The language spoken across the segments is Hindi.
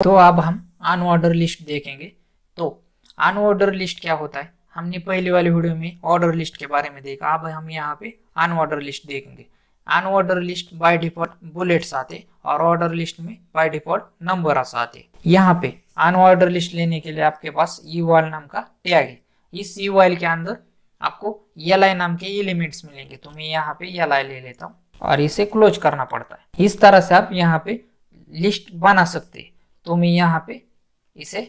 तो अब हम अनऑर्डर लिस्ट देखेंगे। तो अनऑर्डर लिस्ट क्या होता है, हमने पहले वाली वीडियो में ऑर्डर लिस्ट के बारे में देखा। अब हम यहाँ पे अनऑर्डर लिस्ट देखेंगे। Unordered list by default bullets आते और ऑर्डर लिस्ट में बाय डिफॉल्ट नंबर्स आते। यहाँ पे अनऑर्डर लिस्ट लेने के लिए आपके पास यूआल नाम का टैग है। इस यूआल के अंदर आपको li नाम के एलिमेंट्स मिलेंगे। तो मैं यहाँ पे li ले लेता हूँ और इसे क्लोज करना पड़ता है। इस तरह से आप यहाँ पे लिस्ट बना सकते हैं। तो मैं यहाँ पे इसे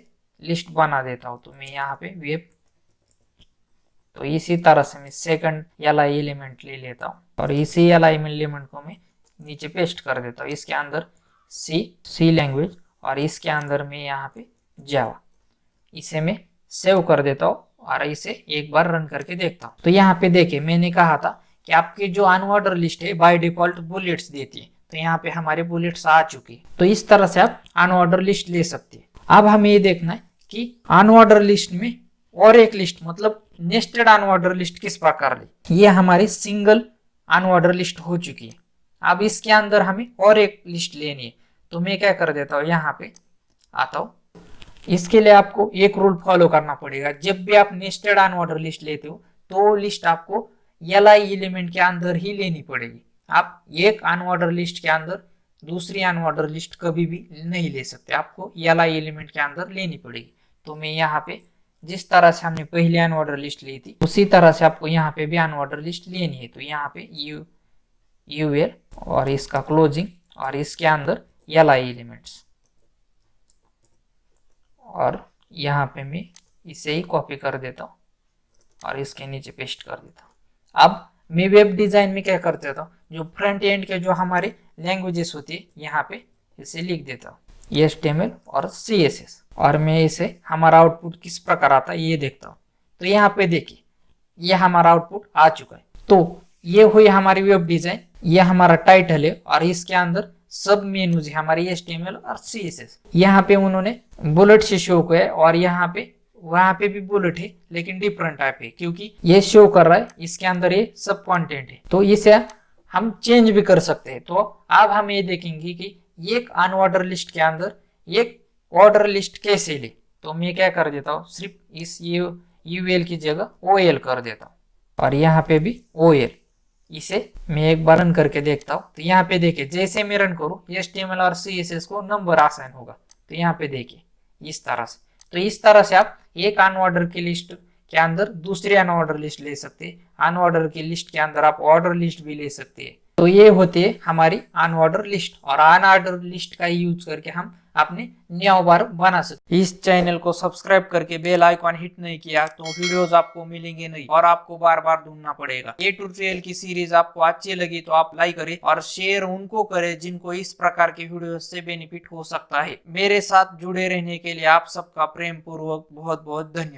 लिस्ट बना देता हूँ। तो मैं यहाँ पे वेब, तो इसी तरह से मैं सेकंड li एलिमेंट ले लेता हूँ और इसी li एलिमेंट को मैं नीचे पेस्ट कर देता हूँ। इसके अंदर सी लैंग्वेज और इसके अंदर मैं यहाँ पे जावा, इसे मैं सेव कर देता हूँ और इसे एक बार रन करके देखता हूँ। तो यहाँ पे देखिए, मैंने कहा था कि आपकी जो अनऑर्डर लिस्ट है बाय डिफॉल्ट बुलेट्स देती है। तो यहाँ पे हमारे बुलेट्स आ चुकी है। तो इस तरह से आप अनऑर्डर लिस्ट ले सकते हैं। अब हमें ये देखना है कि अनऑर्डर लिस्ट में और एक लिस्ट, मतलब नेस्टेड अनऑर्डर लिस्ट किस प्रकार ली। ये हमारी सिंगल अनऑर्डर लिस्ट हो चुकी है। अब इसके अंदर हमें और एक लिस्ट लेनी है। तो मैं क्या कर देता हूँ, यहाँ पे आता हूँ। इसके लिए आपको एक रूल फॉलो करना पड़ेगा। जब भी आप नेस्टेड अनऑर्डर लिस्ट लेते हो तो लिस्ट आपको li एलिमेंट के अंदर ही लेनी पड़ेगी। आप एक अनऑर्डर लिस्ट के अंदर दूसरी अनऑर्डर लिस्ट कभी भी नहीं ले सकते, आपको li एलिमेंट के अंदर लेनी पड़ेगी। तो मैं यहाँ पे जिस तरह से हमने पहले अनऑर्डर लिस्ट ली थी उसी तरह से आपको यहाँ पे भी अनऑर्डर लिस्ट लेनी है। तो यहाँ पे ul और इसका क्लोजिंग और इसके अंदर li एलिमेंट्स, और यहाँ पे मैं इसे ही कॉपी कर देता हूँ और इसके नीचे पेस्ट कर देता हूँ। अब मैं वेब डिजाइन में क्या कर देता हूँ, जो फ्रंट एंड के जो हमारे लैंग्वेजेस होती है यहाँ पे इसे लिख देता हूँ HTML और CSS, और मैं इसे हमारा आउटपुट किस प्रकार आता है ये देखता हूँ। तो यहाँ पे देखिए, ये हमारा आउटपुट आ चुका है। तो ये हुई हमारी वेब डिजाइन, ये हमारा टाइटल है और इसके अंदर सब मेनूज है हमारी HTML और CSS। यहाँ पे उन्होंने बुलेट से शो किया है और यहाँ पे वहां पे भी बुलेट है लेकिन डिफरेंट टाइप है, क्योंकि ये शो कर रहा है इसके अंदर ये सब कंटेंट है। तो इसे हम चेंज भी कर सकते हैं। तो अब हम ये देखेंगे कि एक अनऑर्डर लिस्ट के अंदर एक ऑर्डर लिस्ट कैसे ले। तो मैं क्या कर देता हूँ, सिर्फ इस यूएल की जगह OL कर देता हूँ और यहाँ पे भी OL। इसे मैं एक बार रन करके देखता हूँ। तो यहाँ पे देखिए, जैसे मैं रन करूँ HTML और CSS को नंबर आसाइन होगा। तो यहाँ पे देखिए इस तरह से। तो इस तरह से आप एक अनऑर्डर की लिस्ट के अंदर दूसरी अनऑर्डर लिस्ट ले सकते हैं। अनऑर्डर की लिस्ट के अंदर आप ऑर्डर लिस्ट भी ले सकते हैं। तो ये होती है हमारी अनऑर्डर लिस्ट, और अनऑर्डर लिस्ट का यूज करके हम अपने न्यू बार बना सकते। इस चैनल को सब्सक्राइब करके बेल आइकॉन हिट नहीं किया तो वीडियोस आपको मिलेंगे नहीं और आपको बार बार ढूंढना पड़ेगा। ये ट्यूटोरियल की सीरीज आपको अच्छी लगी तो आप लाइक करें और शेयर उनको करें जिनको इस प्रकार के वीडियो से बेनिफिट हो सकता है। मेरे साथ जुड़े रहने के लिए आप सबका प्रेम पूर्वक बहुत बहुत धन्यवाद।